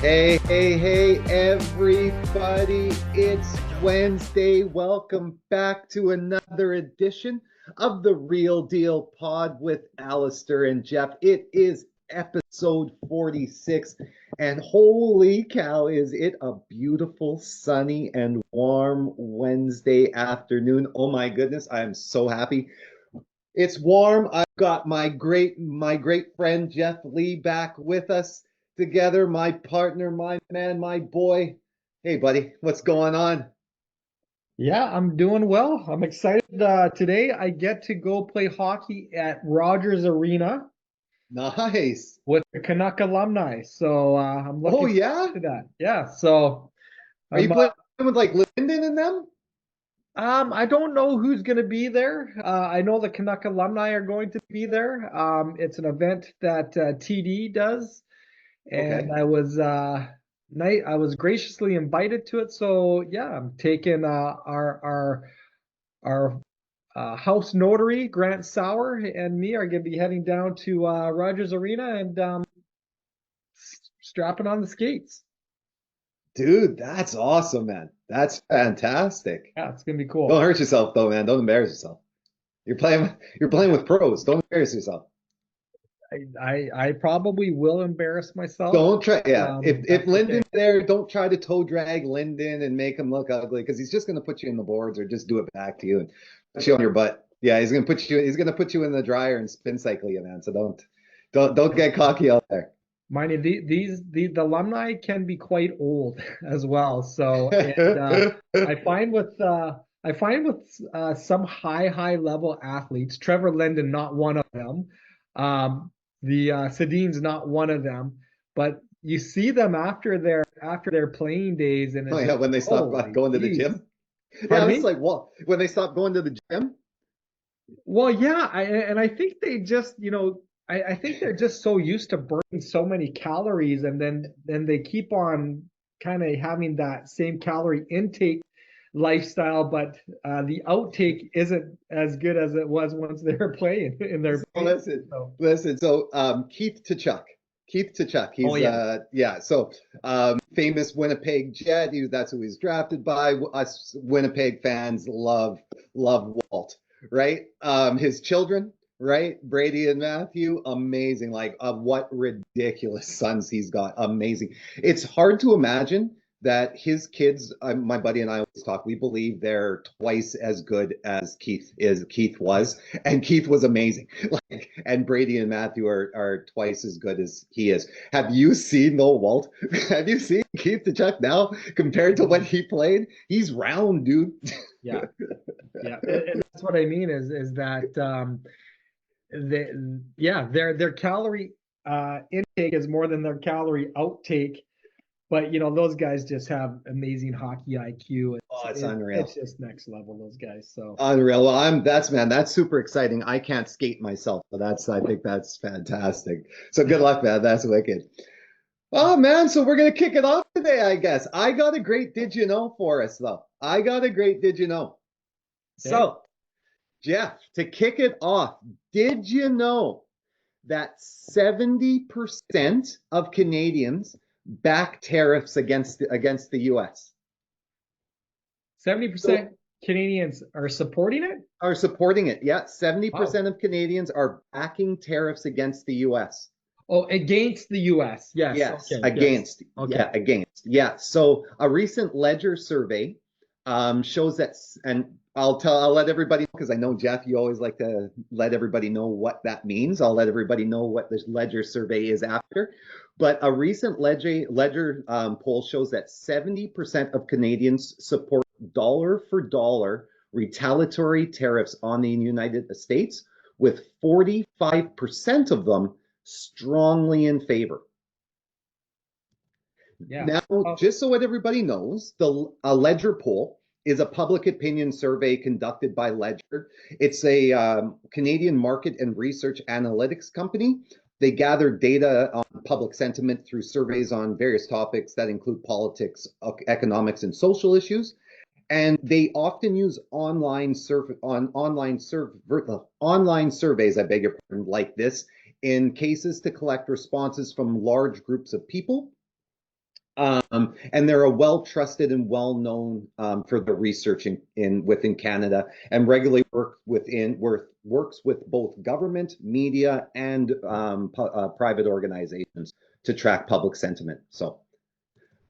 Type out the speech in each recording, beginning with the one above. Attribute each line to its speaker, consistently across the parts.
Speaker 1: Hey, everybody. It's Wednesday. Welcome back to another edition of the Real Deal Pod with Allister and Jeff. It is episode 46, and holy cow, is it a beautiful, sunny, and warm Wednesday afternoon. Oh my goodness, I am so happy. It's warm. I've got my great friend Jeff Lee back with us together, my partner, my man, my boy. Hey buddy, what's going on?
Speaker 2: Yeah, I'm doing well. I'm excited. Today I get to go play hockey at Rogers Arena
Speaker 1: Nice.
Speaker 2: with the Canuck alumni. So I'm
Speaker 1: Oh
Speaker 2: looking
Speaker 1: yeah?
Speaker 2: forward to that. Yeah, so
Speaker 1: Are you
Speaker 2: I'm
Speaker 1: playing with like Linden and them?
Speaker 2: I don't know who's going to be there. I know the Canuck alumni are going to be there. It's an event that TD does, and
Speaker 1: Okay.
Speaker 2: I was graciously invited to it. So yeah, I'm taking our house notary, Grant Sauer, and me are going to be heading down to Rogers Arena and strapping on the skates.
Speaker 1: Dude, that's awesome, man. That's fantastic.
Speaker 2: Yeah, it's going to be
Speaker 1: Don't
Speaker 2: cool.
Speaker 1: hurt yourself though, man. Don't embarrass yourself. You're playing with pros. Don't embarrass yourself.
Speaker 2: I probably will embarrass myself.
Speaker 1: Don't try. Yeah, if
Speaker 2: That's okay.
Speaker 1: Lyndon's there, don't try to toe drag Lyndon and make him look ugly because he's just going to put you in the boards or just do it back to you and put you on your butt. Yeah, he's going to put you. He's going to put you in the dryer and spin cycle you, man. So don't get cocky out there.
Speaker 2: Mind you, the alumni can be quite old as well. So, and I find with some high level athletes, Trevor Linden not one of them, the Sedin's not one of them, but you see them after their playing days, and
Speaker 1: Oh
Speaker 2: it's
Speaker 1: yeah,
Speaker 2: just
Speaker 1: when they stop
Speaker 2: holy
Speaker 1: going to the
Speaker 2: geez.
Speaker 1: gym. Yeah,
Speaker 2: Pardon
Speaker 1: it's
Speaker 2: me?
Speaker 1: like what when they stop going to the gym.
Speaker 2: Well, yeah, and I think they just, I think they're just so used to burning so many calories, and then they keep on kind of having that same calorie intake lifestyle, but the outtake isn't as good as it was once they were playing in their
Speaker 1: So
Speaker 2: pain. So,
Speaker 1: listen. So Keith Tuchuk.
Speaker 2: oh
Speaker 1: He's
Speaker 2: yeah,
Speaker 1: yeah. So famous Winnipeg Jet. That's who he's drafted by. Us Winnipeg fans love Walt, right? His children, right? Brady and Matthew, amazing. Like what ridiculous sons he's got. Amazing. It's hard to imagine that his kids, my buddy and I always talk, we believe they're twice as good as Keith was, and Keith was amazing. Like, and Brady and Matthew are twice as good as he is. Have you seen though, Walt? Have you seen Keith Tuchuk now compared to when he played? He's round, dude.
Speaker 2: yeah, yeah, and that's what I mean is that yeah, their calorie intake is more than their calorie outtake. But those guys just have amazing hockey IQ.
Speaker 1: Oh, it's
Speaker 2: It's
Speaker 1: unreal.
Speaker 2: just next level, those guys. So
Speaker 1: Unreal. Well, that's super exciting. I can't skate myself, but I think that's fantastic. So good luck, man. That's wicked. Oh man, so we're gonna kick it off today, I guess. I got a great did you know for us though. I got a great did you know.
Speaker 2: okay.
Speaker 1: So, Jeff, to kick it off, did you know that 70% of Canadians back tariffs against the US? So
Speaker 2: 70% Canadians are supporting it.
Speaker 1: are supporting it. Yeah,
Speaker 2: Wow.
Speaker 1: 70% of Canadians are backing tariffs against the US.
Speaker 2: Oh, against the US. Yes.
Speaker 1: Yes,
Speaker 2: Okay. Yes.
Speaker 1: against.
Speaker 2: Okay.
Speaker 1: Yeah, against. Yeah. So a recent Ledger survey shows that, and I'll let everybody know because I know Jeff, you always like to let everybody know what that means. I'll let everybody know what this Ledger survey is after. But a recent Ledger poll shows that 70% of Canadians support dollar for dollar retaliatory tariffs on the United States, with 45% of them strongly in favor.
Speaker 2: Yeah.
Speaker 1: Now,
Speaker 2: Oh,
Speaker 1: just so what everybody knows, the Ledger poll is a public opinion survey conducted by Ledger. It's a Canadian market and research analytics company. They gather data on public sentiment through surveys on various topics that include politics, economics, and social issues. And they often use online surveys, I beg your pardon, like this in cases to collect responses from large groups of people. And they're a well-trusted and well-known for the research within Canada, and regularly works with both government, media, and private organizations to track public sentiment. So,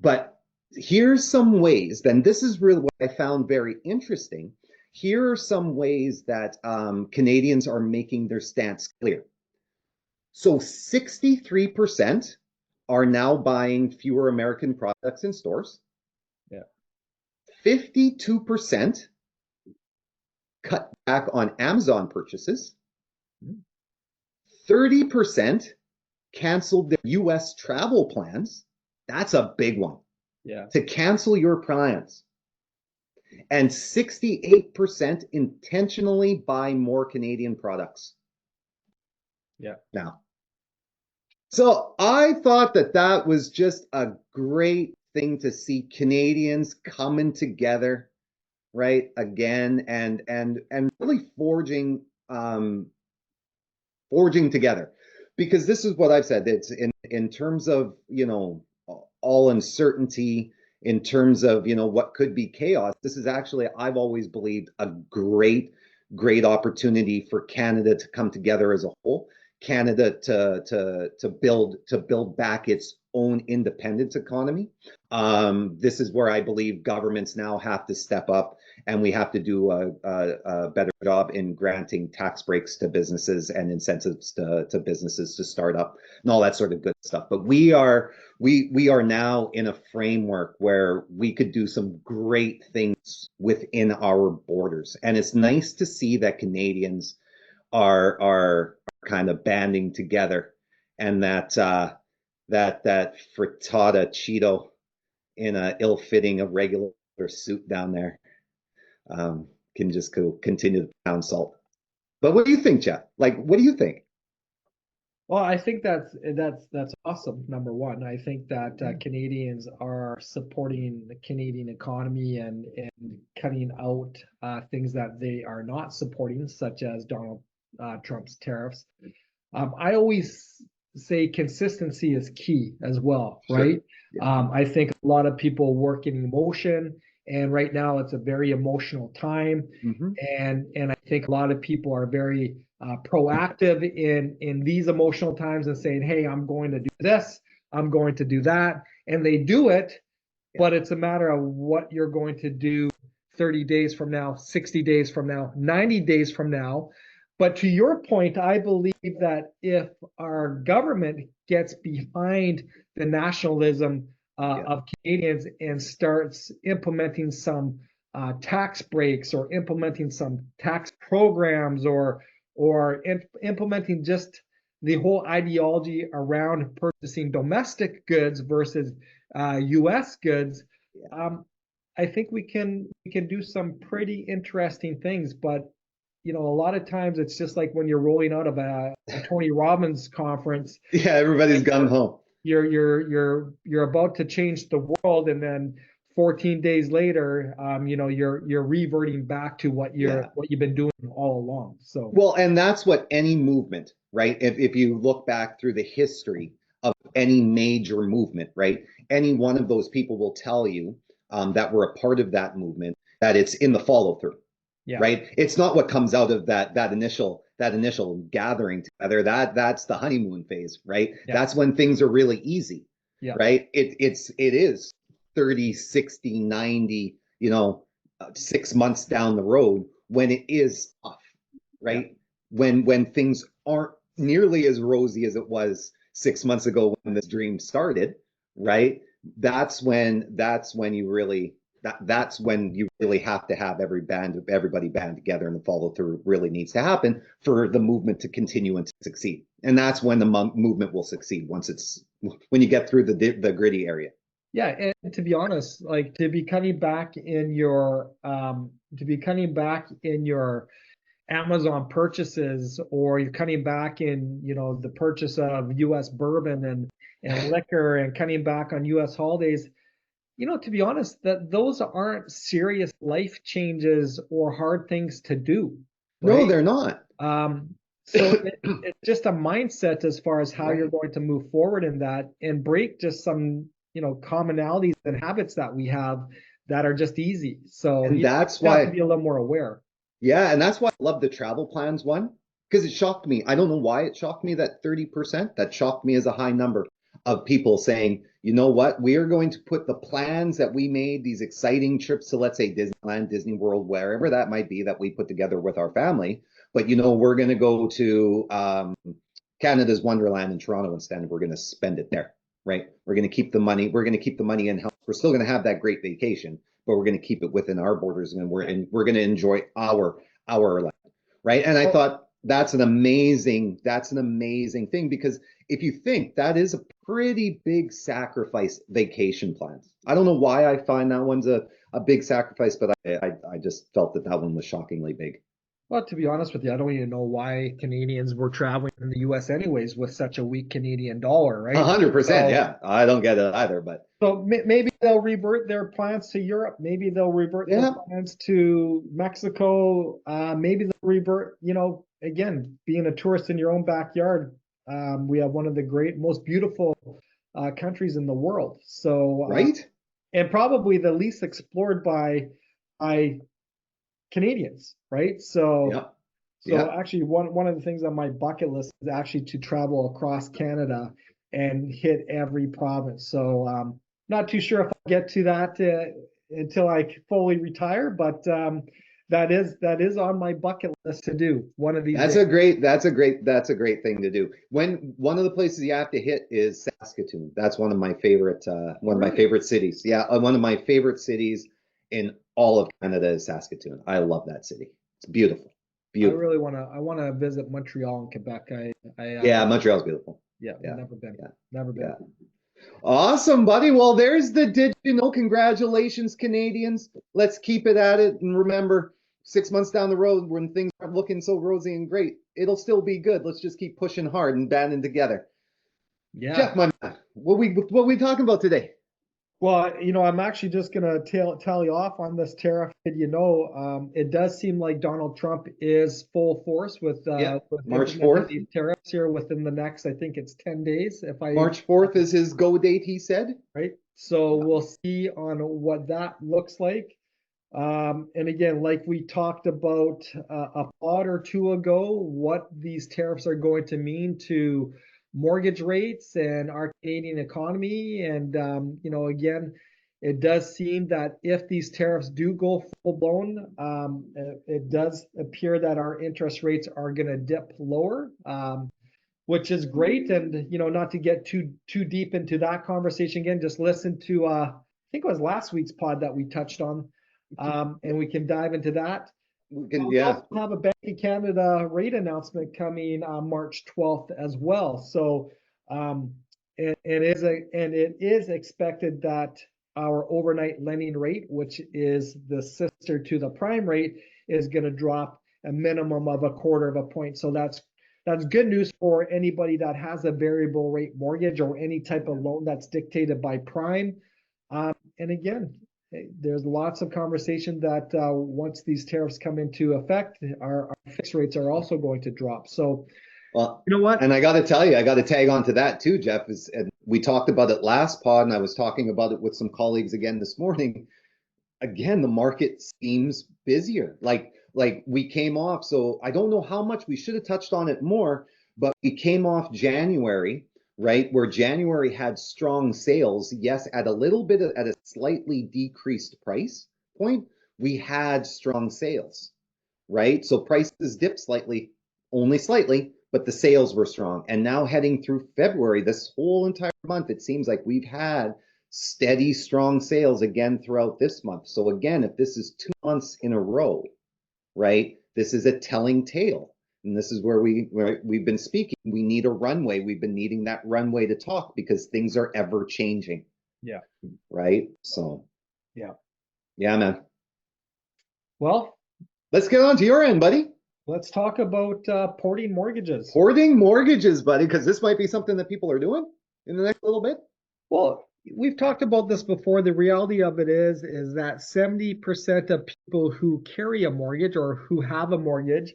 Speaker 1: but here's some ways. Then this is really what I found very interesting. Here are some ways that Canadians are making their stance clear. So 63% are now buying fewer American products in stores.
Speaker 2: Yeah.
Speaker 1: 52% cut back on Amazon purchases. 30% canceled their US travel plans. That's a big one.
Speaker 2: Yeah.
Speaker 1: To cancel your plans. And 68% intentionally buy more Canadian products.
Speaker 2: Yeah.
Speaker 1: Now, so I thought that that was just a great thing to see Canadians coming together, right? Again, and really forging together. Because this is what I've said. It's in terms of, all uncertainty, in terms of, what could be chaos. This is actually, I've always believed, a great opportunity for Canada to come together as a whole. Canada to build back its own independence economy. This is where I believe governments now have to step up, and we have to do a better job in granting tax breaks to businesses and incentives to businesses to start up and all that sort of good stuff. But we are now in a framework where we could do some great things within our borders, and it's nice to see that Canadians are kind of banding together, and that frittata Cheeto in a ill-fitting irregular suit down there can just continue to pound salt. But what do you think, Jeff? Like, what do you think?
Speaker 2: Well, I think that's awesome. Number one, I think that Canadians are supporting the Canadian economy and cutting out things that they are not supporting, such as Donald Trump's tariffs. I always say consistency is key as well, right? Sure. Yeah. I think a lot of people work in emotion, and right now it's a very emotional time. Mm-hmm. And I think a lot of people are very proactive in these emotional times and saying, hey, I'm going to do this, I'm going to do that. And they do it, but it's a matter of what you're going to do 30 days from now, 60 days from now, 90 days from now. But to your point, I believe that if our government gets behind the nationalism of Canadians and starts implementing some tax breaks or implementing some tax programs or implementing just the whole ideology around purchasing domestic goods versus U.S. goods, I think we can do some pretty interesting things. But a lot of times it's just like when you're rolling out of a Tony Robbins conference.
Speaker 1: Yeah, everybody's gun home.
Speaker 2: You're about to change the world, and then 14 days later, you're reverting back to what you've been doing all along. So
Speaker 1: well, and that's what any movement, right? If you look back through the history of any major movement, right? Any one of those people will tell you that were a part of that movement, that it's in the follow through. Yeah. Right. It's not what comes out of that initial gathering together. That's the honeymoon phase, right? Yeah. That's when things are really easy. Yeah. Right. It is 30, 60, 90, 6 months down the road when it is tough, right? Yeah. When things aren't nearly as rosy as it was 6 months ago when this dream started, right? That's when you really have to have everybody band together, and the follow through really needs to happen for the movement to continue and to succeed. And that's when the movement will succeed, when you get through the gritty area.
Speaker 2: Yeah, and to be honest, like to be cutting back in your Amazon purchases, or you're cutting back in the purchase of U.S. bourbon and liquor, and cutting back on U.S. holidays. To be honest, that those aren't serious life changes or hard things to do.
Speaker 1: Right? No, they're not.
Speaker 2: So it's just a mindset as far as how you're going to move forward in that, and break just some commonalities and habits that we have that are just easy. So
Speaker 1: And
Speaker 2: you
Speaker 1: that's
Speaker 2: have to
Speaker 1: why,
Speaker 2: be a little more aware.
Speaker 1: yeah, and that's why I love the travel plans one, because it shocked me. I don't know why it shocked me, that 30%. That shocked me as a high number of people saying, you know what, we are going to put the plans that we made, these exciting trips to, let's say, Disneyland, Disney World, wherever that might be, that we put together with our family. But, we're going to go to Canada's Wonderland in Toronto instead, and we're going to spend it there, right? We're going to keep the money. We're going to keep the money in house. We're still going to have that great vacation, but we're going to keep it within our borders, and we're going to enjoy our land, right? And I thought that's an amazing thing, because if you think, that is a pretty big sacrifice, vacation plans. I don't know why I find that one's a big sacrifice, but I just felt that one was shockingly big.
Speaker 2: Well, to be honest with you, I don't even know why Canadians were traveling in the US anyways with such a weak Canadian dollar, right?
Speaker 1: 100%,
Speaker 2: So,
Speaker 1: yeah. I don't get it either, but
Speaker 2: so maybe they'll revert their plans to Europe. Maybe they'll revert their
Speaker 1: yeah,
Speaker 2: plans to Mexico. Maybe they'll revert, again, being a tourist in your own backyard. We have one of the most beautiful countries in the world. So,
Speaker 1: right?
Speaker 2: and probably the least explored by Canadians, right?
Speaker 1: Yeah,
Speaker 2: So
Speaker 1: yeah.
Speaker 2: actually, one of the things on my bucket list is actually to travel across Canada and hit every province. So not too sure if I'll get to that until I fully retire, but that is on my bucket list to do one of these
Speaker 1: That's
Speaker 2: days.
Speaker 1: a great thing to do. When one of the places you have to hit is Saskatoon. That's one of my favorite cities. Yeah, one of my favorite cities in all of Canada is Saskatoon. I love that city. It's beautiful.
Speaker 2: I
Speaker 1: Beautiful.
Speaker 2: really want to visit Montreal and Quebec.
Speaker 1: Yeah, Montreal's beautiful.
Speaker 2: Yeah,
Speaker 1: Yeah.
Speaker 2: never been,
Speaker 1: Yeah.
Speaker 2: never been.
Speaker 1: Yeah. Awesome, buddy. Well, there's the congratulations, Canadians. Let's keep it at it. And remember, 6 months down the road, when things aren't looking so rosy and great, it'll still be good. Let's just keep pushing hard and banding together.
Speaker 2: Yeah.
Speaker 1: Jeff, my man, what we talking about today?
Speaker 2: Well, I'm actually just going to tell you off on this tariff. It does seem like Donald Trump is full force
Speaker 1: Yeah,
Speaker 2: with
Speaker 1: March
Speaker 2: implementing
Speaker 1: 4th.
Speaker 2: these tariffs here within the next, I think it's 10 days,
Speaker 1: March 4th is his go date, he said.
Speaker 2: right? So
Speaker 1: Yeah.
Speaker 2: we'll see on what that looks like. And again, like we talked about a thought or two ago, what these tariffs are going to mean to mortgage rates and our Canadian economy. And, again, it does seem that if these tariffs do go full blown, it does appear that our interest rates are going to dip lower, which is great. And, not to get too deep into that conversation again, just listen to, I think it was last week's pod that we touched on, and we can dive into that.
Speaker 1: We can,
Speaker 2: We
Speaker 1: yeah.
Speaker 2: also have a Bank of Canada rate announcement coming on March 12th as well. So it is expected that our overnight lending rate, which is the sister to the prime rate, is going to drop a minimum of a quarter of a point. So that's good news for anybody that has a variable rate mortgage or any type of loan that's dictated by prime. And again, there's lots of conversation that once these tariffs come into effect, our fixed rates are also going to drop. So,
Speaker 1: Well,
Speaker 2: you know what?
Speaker 1: and I got to tell you, I got to tag on to that too, Jeff. And we talked about it last pod, and I was talking about it with some colleagues again this morning. Again, the market seems busier. Like we came off. So I don't know how much we should have touched on it more, but we came off January, right? Where January had strong sales. Yes, at a slightly decreased price point, we had strong sales, right? So prices dipped slightly, only slightly, but the sales were strong. And now heading through February, this whole entire month, it seems like we've had steady, strong sales again throughout this month. So again, if this is 2 months in a row, right, this is a telling tale. And this is where we've been speaking. We need a runway. We've been needing that runway to talk because things are ever changing.
Speaker 2: Yeah.
Speaker 1: Right. So,
Speaker 2: Yeah.
Speaker 1: Yeah, man.
Speaker 2: Well,
Speaker 1: let's get on to your end, buddy.
Speaker 2: Let's talk about porting mortgages.
Speaker 1: Porting mortgages, buddy, because this might be something that people are doing in the next little bit.
Speaker 2: Well, we've talked about this before. The reality of it is that 70% of people who carry a mortgage or who have a mortgage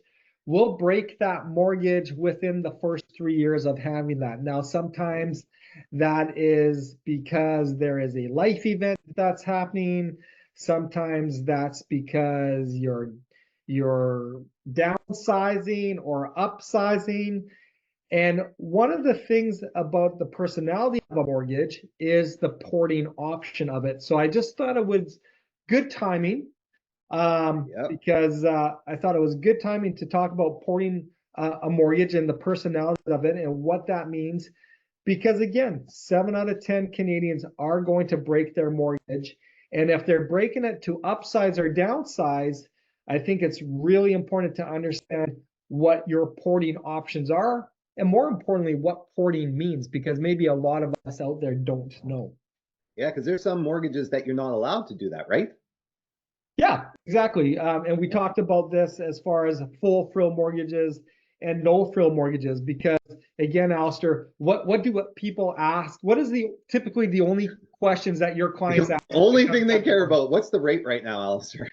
Speaker 2: we'll break that mortgage within the first 3 years of having that. Now, sometimes that is because there is a life event that's happening. Sometimes that's because you're downsizing or upsizing. And one of the things about the personality of a mortgage is the porting option of it. So I just thought it was good timing,
Speaker 1: Yep.
Speaker 2: because I thought it was good timing to talk about porting a mortgage and the personality of it and what that means. Because again, 7 out of 10 Canadians are going to break their mortgage. And if they're breaking it to upsize or downsize, I think it's really important to understand what your porting options are. And more importantly, what porting means, because maybe a lot of us out there don't know.
Speaker 1: Yeah, because there's some mortgages that you're not allowed to do that, right?
Speaker 2: Yeah, exactly. And we talked about this as far as full frill mortgages and no frill mortgages, because again, Alistair, what do people ask? What is typically the only questions that your clients
Speaker 1: The
Speaker 2: ask when it
Speaker 1: only
Speaker 2: comes
Speaker 1: thing they
Speaker 2: down to
Speaker 1: care
Speaker 2: mortgage?
Speaker 1: about, what's the rate right now, Alistair?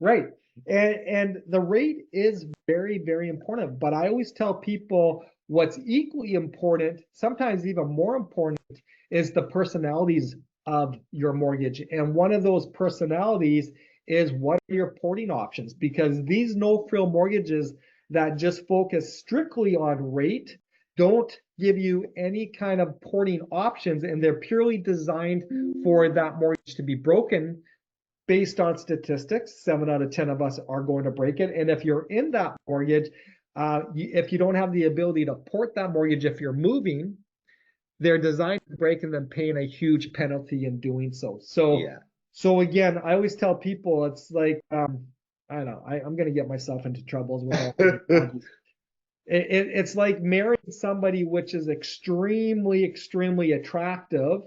Speaker 2: Right. And the rate is very, very important. But I always tell people what's equally important, sometimes even more important, is the personalities of your mortgage. And one of those personalities is what are your porting options? Because these no frill mortgages that just focus strictly on rate don't give you any kind of porting options, and they're purely designed for that mortgage to be broken. Based on statistics, 7 out of 10 of us are going to break it. And if you're in that mortgage, if you don't have the ability to port that mortgage, if you're moving, they're designed to break and then paying a huge penalty in doing so. So,
Speaker 1: Yeah.
Speaker 2: so again, I always tell people it's like, I don't know, I'm going to get myself into troubles with all the analogies. It's like marrying somebody which is extremely, extremely attractive,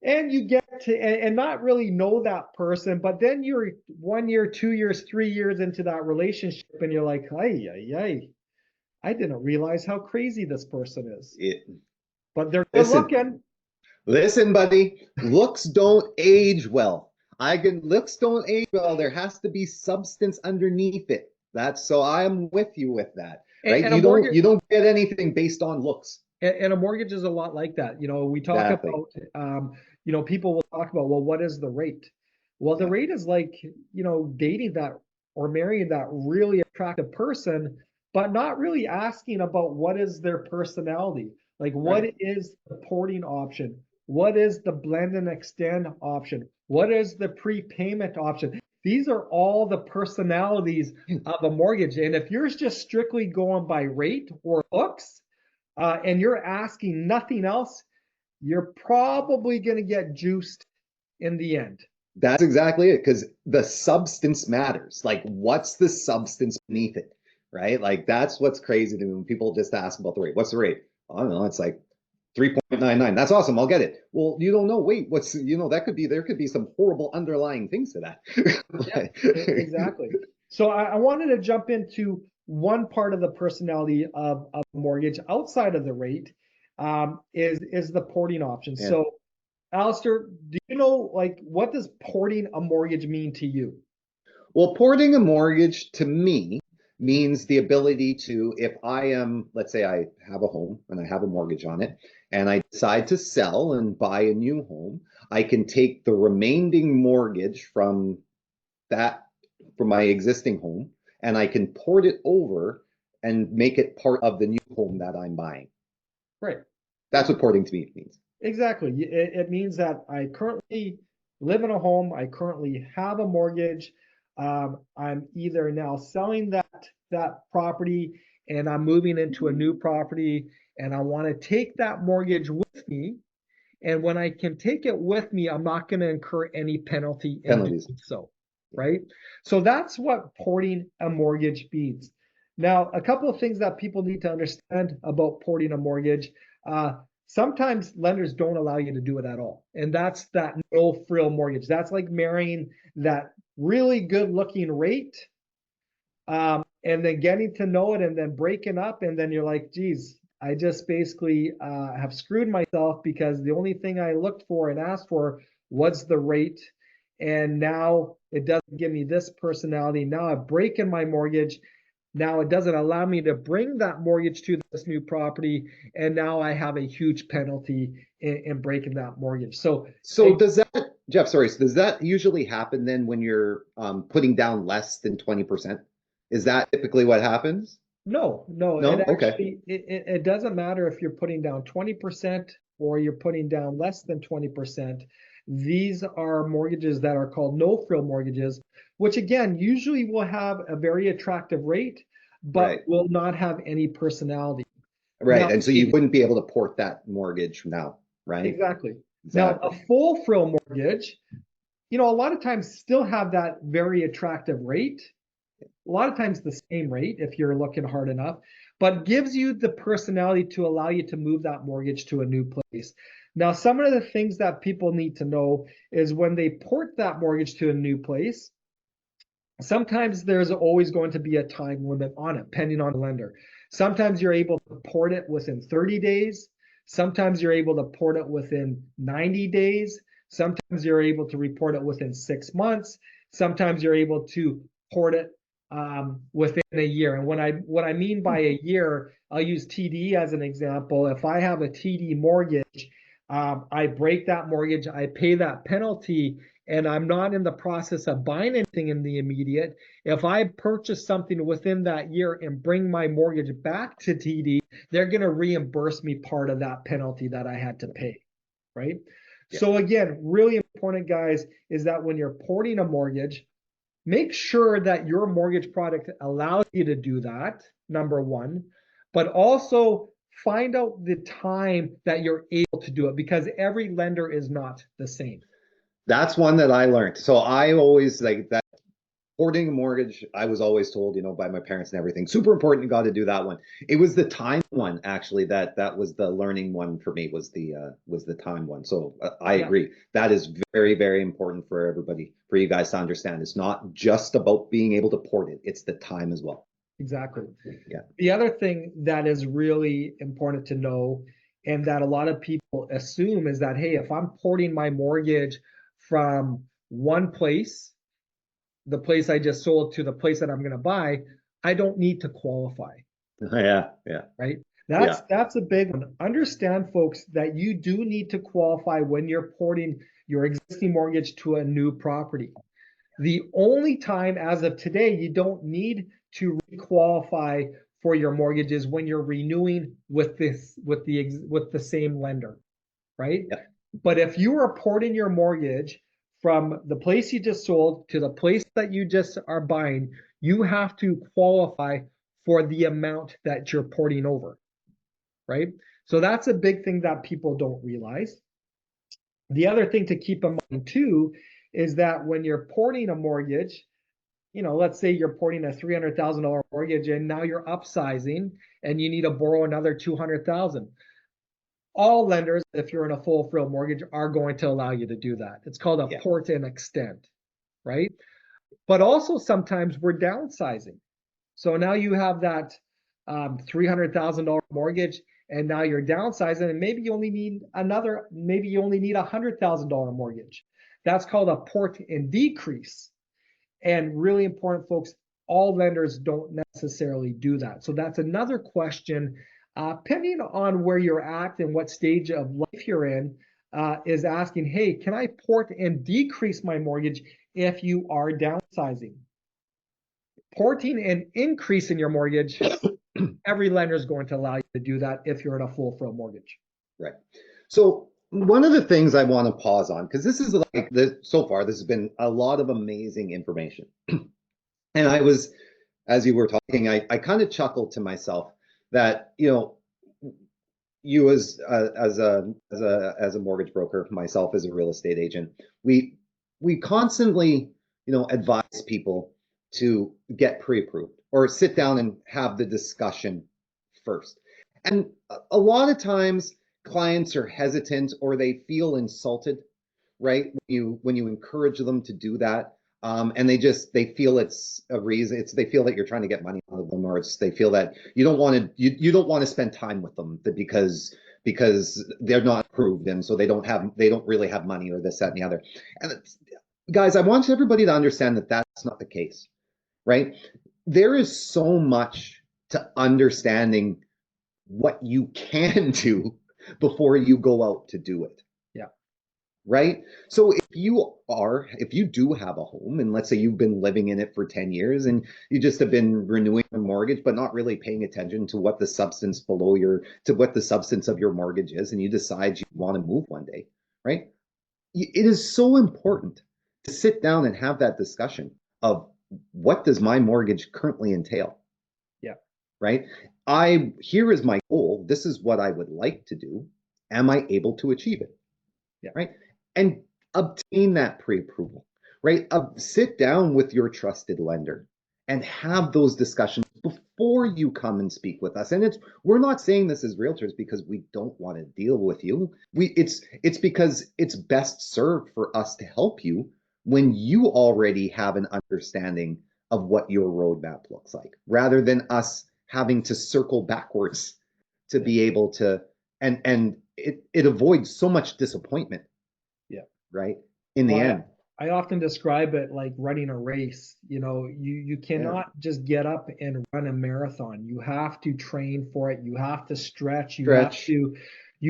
Speaker 2: and you get to and not really know that person, but then you're 1 year, 2 years, 3 years into that relationship, and you're like, hey, I didn't realize how crazy this person is.
Speaker 1: It,
Speaker 2: But they're good
Speaker 1: listen,
Speaker 2: looking.
Speaker 1: listen, buddy. Looks don't age well. Looks don't age well. There has to be substance underneath it. That's so I'm with you with that, right?
Speaker 2: And a mortgage,
Speaker 1: You don't get anything based on looks.
Speaker 2: and a mortgage is a lot like that. We talk
Speaker 1: Exactly.
Speaker 2: about, people will talk about, well, what is the rate? Well, the
Speaker 1: Yeah.
Speaker 2: rate is like, dating that or marrying that really attractive person, but not really asking about what is their personality. Like, what
Speaker 1: Right.
Speaker 2: is the porting option? What is the blend and extend option? What is the prepayment option? These are all the personalities of a mortgage. And if you're just strictly going by rate or looks, and you're asking nothing else, you're probably going to get juiced in the end.
Speaker 1: That's exactly it, because the substance matters. Like, what's the substance beneath it, right? Like, that's what's crazy to me when people just ask about the rate. What's the rate? I don't know. It's like 3.99. That's awesome. I'll get it. Well, you don't know. Wait, there could be some horrible underlying things to that.
Speaker 2: Yeah, exactly. So I wanted to jump into one part of the personality of mortgage outside of the rate, is the porting option.
Speaker 1: Yeah.
Speaker 2: So, Alistair, do you know, like, what does porting a mortgage mean to you?
Speaker 1: Well, porting a mortgage to me means the ability to, if I am, let's say I have a home and I have a mortgage on it, and I decide to sell and buy a new home, I can take the remaining mortgage that, from my existing home, and I can port it over and make it part of the new home that I'm buying.
Speaker 2: Right.
Speaker 1: That's what porting to me means.
Speaker 2: Exactly. It means that I currently live in a home. I currently have a mortgage. I'm either now selling that property and I'm moving into a new property, and I want to take that mortgage with me. And when I can take it with me, I'm not going to incur any penalty in
Speaker 1: Penalties.
Speaker 2: doing so. Right. So that's what porting a mortgage means. Now, a couple of things that people need to understand about porting a mortgage. Sometimes lenders don't allow you to do it at all. And that's that no frill mortgage. That's like marrying that really good looking rate, and then getting to know it and then breaking up. And then you're like, geez, I just basically have screwed myself, because the only thing I looked for and asked for was the rate. And now it doesn't give me this personality. Now I've broken my mortgage. Now it doesn't allow me to bring that mortgage to this new property, and now I have a huge penalty in breaking that mortgage. So
Speaker 1: does that, Jeff, sorry, so does that usually happen then when you're putting down less than 20%? Is that typically what happens?
Speaker 2: no, it
Speaker 1: No? Okay.
Speaker 2: actually it doesn't matter if you're putting down 20% or you're putting down less than 20%. These are mortgages that are called no-frill mortgages, which again usually will have a very attractive rate, but
Speaker 1: Right.
Speaker 2: will not have any personality.
Speaker 1: Right.
Speaker 2: Now,
Speaker 1: And so you wouldn't be able to port that mortgage now, right?
Speaker 2: exactly. Now,
Speaker 1: Exactly.
Speaker 2: a full frill mortgage, a lot of times still have that very attractive rate. A lot of times the same rate if you're looking hard enough, but gives you the personality to allow you to move that mortgage to a new place. Now, some of the things that people need to know is when they port that mortgage to a new place, sometimes there's always going to be a time limit on it, depending on the lender. Sometimes you're able to port it within 30 days. Sometimes you're able to port it within 90 days. Sometimes you're able to report it within 6 months. Sometimes you're able to port it within a year. And what I mean by a year, I'll use TD as an example. If I have a TD mortgage, I break that mortgage, I pay that penalty, and I'm not in the process of buying anything in the immediate. If I purchase something within that year and bring my mortgage back to TD, they're going to reimburse me part of that penalty that I had to pay, right?
Speaker 1: Yeah.
Speaker 2: So again, really important, guys, is that when you're porting a mortgage, make sure that your mortgage product allows you to do that, number one, but also find out the time that you're able to do it, because every lender is not the same.
Speaker 1: That's one that I learned. So I always like that porting a mortgage. I was always told, by my parents and everything, super important. You got to do that one. It was the time one actually that was the learning one for me, was the time one. So I agree. That is very, very important for everybody, for you guys to understand. It's not just about being able to port it. It's the time as well.
Speaker 2: Exactly.
Speaker 1: Yeah.
Speaker 2: The other thing that is really important to know, and that a lot of people assume, is that, hey, if I'm porting my mortgage from one place, the place I just sold, to the place that I'm going to buy, I don't need to qualify.
Speaker 1: Yeah. Yeah.
Speaker 2: Right. That's a big one. Understand, folks, that you do need to qualify when you're porting your existing mortgage to a new property. The only time as of today you don't need to qualify for your mortgage is when you're renewing with the same lender, right?
Speaker 1: Yep.
Speaker 2: But if you are porting your mortgage from the place you just sold to the place that you just are buying, you have to qualify for the amount that you're porting over, right? So that's a big thing that people don't realize. The other thing to keep in mind too is that when you're porting a mortgage, let's say you're porting a $300,000 mortgage and now you're upsizing and you need to borrow another $200,000. All lenders, if you're in a full frill mortgage, are going to allow you to do that. It's called a port and extend, right? But also sometimes we're downsizing. So now you have that $300,000 mortgage, and now you're downsizing, and maybe you only need a $100,000 mortgage. That's called a port and decrease. And really important, folks, all lenders don't necessarily do that. So that's another question, depending on where you're at and what stage of life you're in, is asking, hey, can I port and decrease my mortgage if you are downsizing? Porting and increasing your mortgage, every lender is going to allow you to do that if you're in a full frill mortgage.
Speaker 1: Right. So one of the things I want to pause on, because this is like so far, this has been a lot of amazing information. And I was, as you were talking, I kind of chuckled to myself that, you as a mortgage broker, myself as a real estate agent, we constantly, advise people to get pre-approved or sit down and have the discussion first. And a lot of times clients are hesitant or they feel insulted, right? When you encourage them to do that. And they feel it's a reason. They feel that you're trying to get money out of them, or they feel that you don't want to spend time with them because they're not approved, and so they don't really have money, or this, that, and the other. And guys, I want everybody to understand that that's not the case, right? there is so much to understanding what you can do before you go out to do it.
Speaker 2: Yeah.
Speaker 1: Right? So if you do have a home, and let's say you've been living in it for 10 years and you just have been renewing the mortgage, but not really paying attention to what the substance of your mortgage is, and you decide you want to move one day, right? It is so important to sit down and have that discussion of what does my mortgage currently entail?
Speaker 2: Yeah.
Speaker 1: Right? Here is my goal. This is what I would like to do. Am I able to achieve it?
Speaker 2: Yeah.
Speaker 1: Right? And obtain that pre-approval, right? Sit down with your trusted lender and have those discussions before you come and speak with us. And we're not saying this as realtors because we don't want to deal with you. It's because it's best served for us to help you when you already have an understanding of what your roadmap looks like, rather than us having to circle backwards to be able to, and it avoids so much disappointment.
Speaker 2: Yeah.
Speaker 1: Right. In the end.
Speaker 2: I often describe it like running a race. You cannot just get up and run a marathon. You have to train for it. You have to stretch. You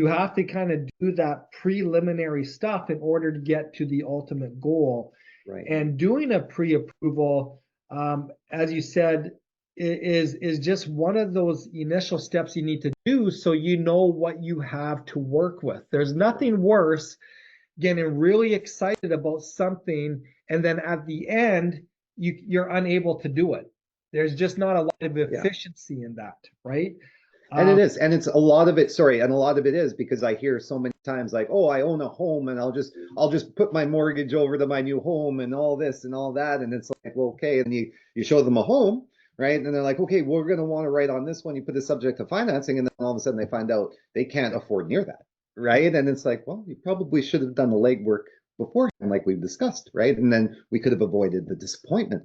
Speaker 2: have to kind of do that preliminary stuff in order to get to the ultimate goal.
Speaker 1: Right.
Speaker 2: And doing a pre-approval, as you said, is just one of those initial steps you need to do so you know what you have to work with. There's nothing worse getting really excited about something and then at the end you're unable to do it. There's just not a lot of efficiency in that, right?
Speaker 1: And it is, and it's a lot of it, sorry, and a lot of it is because I hear so many times like, oh, I own a home and I'll just put my mortgage over to my new home and all this and all that. And it's like, well, okay. And you show them a home, right? And they're like, okay, we're going to want to write on this one. You put the subject to financing, and then all of a sudden they find out they can't afford near that, right? And it's like, well, you probably should have done the legwork beforehand, like we've discussed, right? And then we could have avoided the disappointment.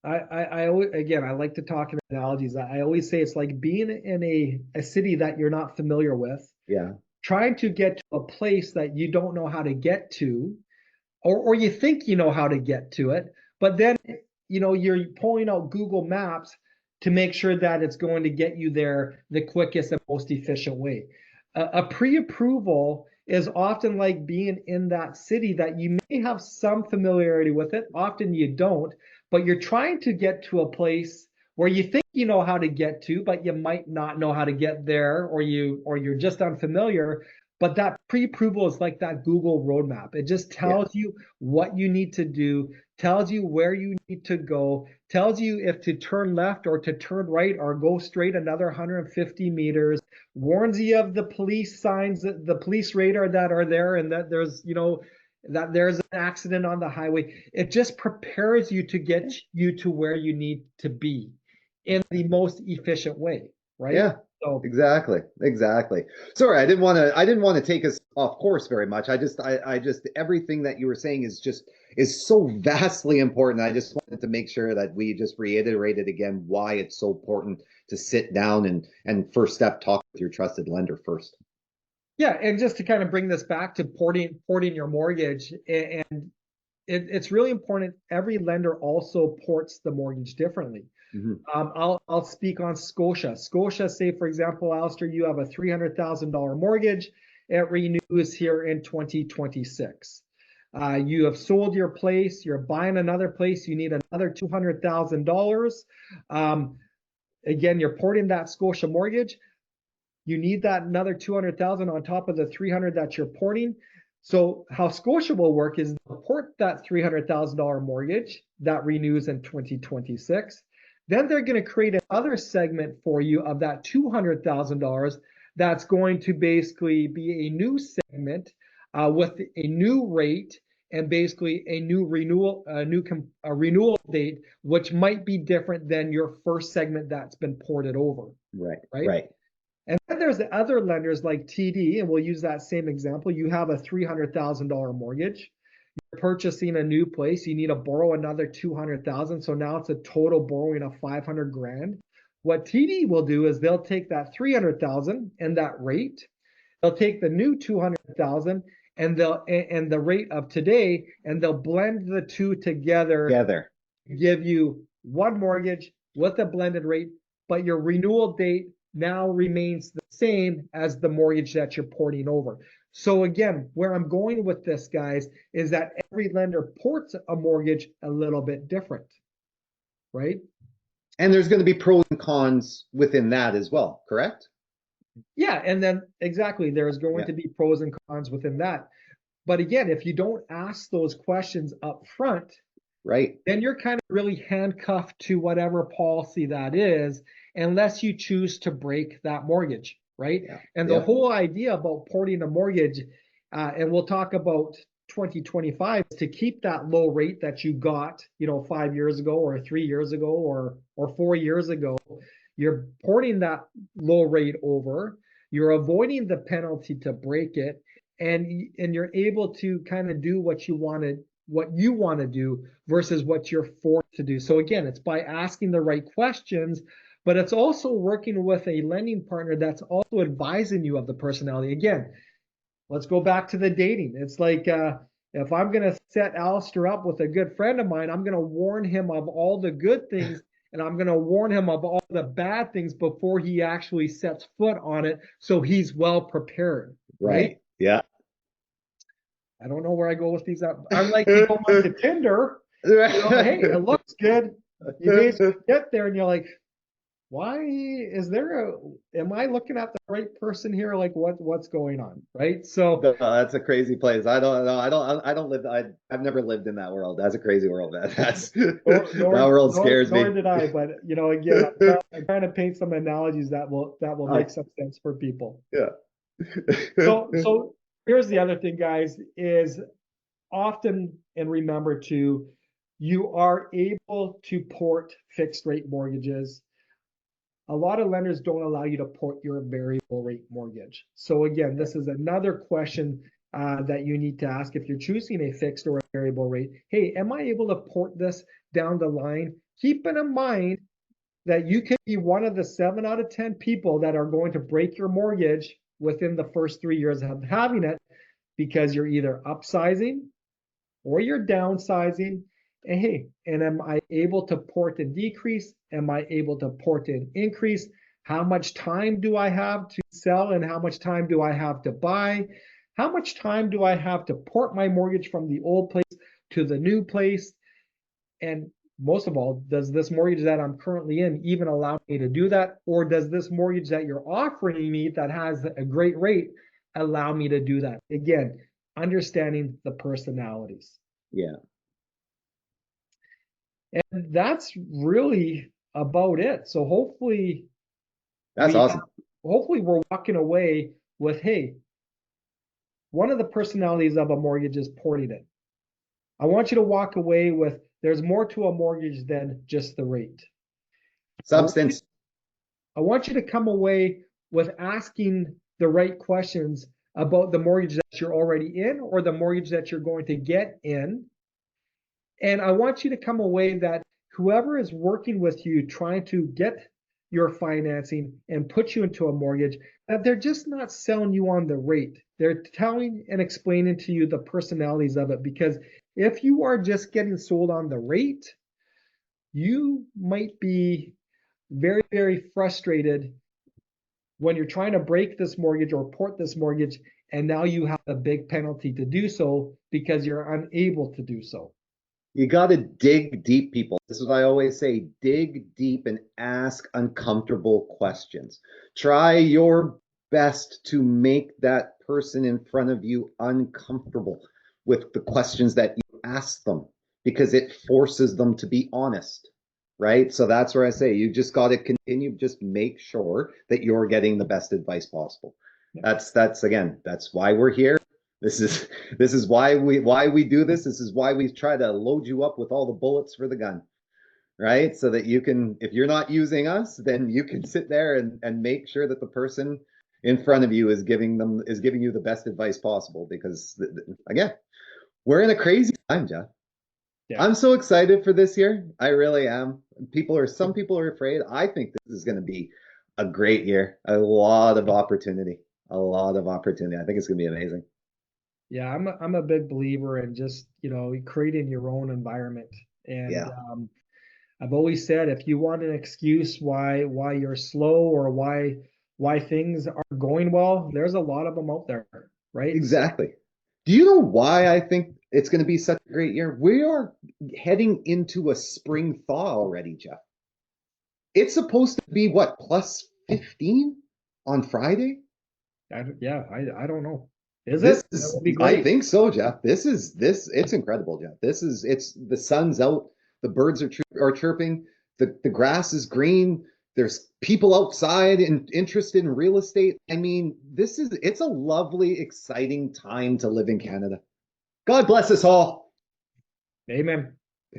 Speaker 2: I always, again, I like to talk in analogies. I always say it's like being in a city that you're not familiar with.
Speaker 1: Yeah.
Speaker 2: Trying to get to a place that you don't know how to get to, or you think you know how to get to it, but then you're pulling out Google Maps to make sure that it's going to get you there the quickest and most efficient way. A pre-approval is often like being in that city that you may have some familiarity with it. Often you don't, but you're trying to get to a place where you think you know how to get to, but you might not know how to get there, or you're just unfamiliar. But that pre-approval is like that Google roadmap. It just tells you what you need to do, tells you where you need to go, tells you if to turn left or to turn right or go straight another 150 meters, warns you of the police signs, the police radar that are there, and that there's an accident on the highway. It just prepares you to get you to where you need to be in the most efficient way, right?
Speaker 1: Yeah. So exactly. Sorry, I didn't want to take us off course very much. I just everything that you were saying is so vastly important. I just wanted to make sure that we just reiterated again why it's so important to sit down and first step, talk with your trusted lender first.
Speaker 2: Yeah, and just to kind of bring this back to porting your mortgage, and it's really important. Every lender also ports the mortgage differently.
Speaker 1: Mm-hmm.
Speaker 2: I'll speak on Scotia. Scotia, say for example, Allister, you have a $300,000 mortgage. It renews here in 2026. You have sold your place. You're buying another place. You need another $200,000. Again, you're porting that Scotia mortgage. You need that another 200,000 on top of the 300 that you're porting. So how Scotia will work is they'll port that $300,000 mortgage that renews in 2026. Then they're going to create another segment for you of that $200,000 that's going to basically be a new segment with a new rate and basically a new renewal, a renewal date, which might be different than your first segment that's been ported over.
Speaker 1: Right.
Speaker 2: And then there's the other lenders like TD, and we'll use that same example. You have a $300,000 mortgage. You're purchasing a new place. You need to borrow another 200,000. So now it's a total borrowing of 500 grand. What TD will do is they'll take that 300,000 and that rate. They'll take the new 200,000 and the rate of today, and they'll blend the two together. Give you one mortgage, with a blended rate, but your renewal date now remains the same as the mortgage that you're porting over. So again, where I'm going with this, guys, is that every lender ports a mortgage a little bit different, right?
Speaker 1: And there's going to be pros and cons within that as well, correct?
Speaker 2: Yeah, and then exactly, there's going
Speaker 1: Yeah.
Speaker 2: to be pros and cons within that. But again, if you don't ask those questions up front,
Speaker 1: Right.
Speaker 2: then you're kind of really handcuffed to whatever policy that is, unless you choose to break that mortgage, right?
Speaker 1: Yeah.
Speaker 2: And the whole idea about porting a mortgage, and we'll talk about 2025, is to keep that low rate that you got, 5 years ago or 3 years ago or 4 years ago. You're porting that low rate over. You're avoiding the penalty to break it, and you're able to kind of do what you want to do versus what you're forced to do. So again, it's by asking the right questions, but it's also working with a lending partner that's also advising you of the personality. Again, let's go back to the dating. It's like if I'm going to set Allister up with a good friend of mine, I'm going to warn him of all the good things and I'm going to warn him of all the bad things before he actually sets foot on it, so he's well prepared, right?
Speaker 1: Yeah.
Speaker 2: I don't know where I go with these. I'm like, you go onto Tinder, hey, it looks good. You basically get there and you're like, why is there am I looking at the right person here? Like what's going on? Right. So
Speaker 1: No, that's a crazy place. I don't know. I don't live. I've never lived in that world. That's a crazy world, man. That world scares me.
Speaker 2: Nor did I. But again, I'm trying to paint some analogies that will make some sense for people.
Speaker 1: Yeah.
Speaker 2: So here's the other thing, guys, is often, and remember too, you are able to port fixed rate mortgages. A lot of lenders don't allow you to port your variable rate mortgage. So again, this is another question that you need to ask if you're choosing a fixed or a variable rate. Hey, am I able to port this down the line? Keeping in mind that you could be one of the 7 out of 10 people that are going to break your mortgage within the first 3 years of having it, because you're either upsizing or you're downsizing. And hey, and am I able to port and decrease? Am I able to port and increase? How much time do I have to sell and how much time do I have to buy? How much time do I have to port my mortgage from the old place to the new place? And most of all, does this mortgage that I'm currently in even allow me to do that? Or does this mortgage that you're offering me that has a great rate allow me to do that? Again, understanding the personalities.
Speaker 1: Yeah.
Speaker 2: And that's really about it. So hopefully
Speaker 1: That's awesome.
Speaker 2: Hopefully we're walking away with, hey, one of the personalities of a mortgage is porting it. I want you to walk away with, there's more to a mortgage than just the rate.
Speaker 1: Substance.
Speaker 2: I want you to come away with asking the right questions about the mortgage that you're already in or the mortgage that you're going to get in. And I want you to come away that whoever is working with you trying to get your financing and put you into a mortgage, that they're just not selling you on the rate. They're telling and explaining to you the personalities of it. Because if you are just getting sold on the rate, you might be very, very frustrated when you're trying to break this mortgage or port this mortgage, and now you have a big penalty to do so because you're unable to do so.
Speaker 1: You got to dig deep, people. This is what I always say: dig deep and ask uncomfortable questions. Try your best to make that person in front of you uncomfortable with the questions that you ask them, because it forces them to be honest, right? So that's where I say you just got to continue, just make sure that you're getting the best advice possible. That's why we're here. This is why we do this. This is why we try to load you up with all the bullets for the gun, right? So that you can, if you're not using us, then you can sit there and make sure that the person in front of you is giving you the best advice possible. Because again, we're in a crazy time, Jeff. Yeah. I'm so excited for this year. I really am. Some people are afraid. I think this is going to be a great year. A lot of opportunity. I think it's going to be amazing.
Speaker 2: Yeah, I'm a big believer in just, creating your own environment. And I've always said if you want an excuse why you're slow or why things aren't going well, there's a lot of them out there, right? So
Speaker 1: Exactly. Do you know why I think it's going to be such a great year? We are heading into a spring thaw already, Jeff. It's supposed to be what, plus 15 on Friday?
Speaker 2: I don't know. Is
Speaker 1: This
Speaker 2: it? That
Speaker 1: is,
Speaker 2: would be
Speaker 1: I
Speaker 2: great.
Speaker 1: think so, Jeff. It's incredible, Jeff. It's the sun's out, the birds are chirping, the grass is green. There's people outside and interested in real estate. I mean, it's a lovely, exciting time to live in Canada. God bless us all.
Speaker 2: Amen.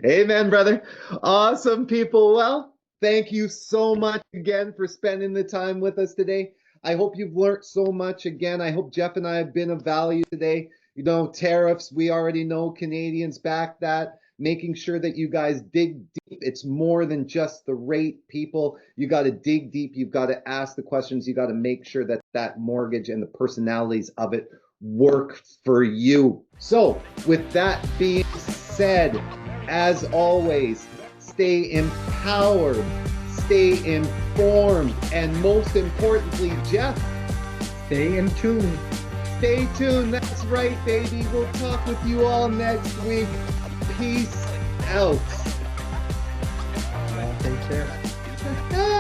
Speaker 1: Amen, brother. Awesome, people. Well, thank you so much again for spending the time with us today. I hope you've learned so much again. I hope Jeff and I have been of value today. You know, tariffs, we already know Canadians back that. Making sure that you guys dig deep. It's more than just the rate, people. You got to dig deep. You've got to ask the questions. You got to make sure that that mortgage and the personalities of it work for you. So, with that being said, as always, stay empowered, stay informed, and most importantly, Jeff,
Speaker 2: Stay in tune.
Speaker 1: stay tuned. That's right, baby. We'll talk with you all next week. Peace out.
Speaker 2: Take care.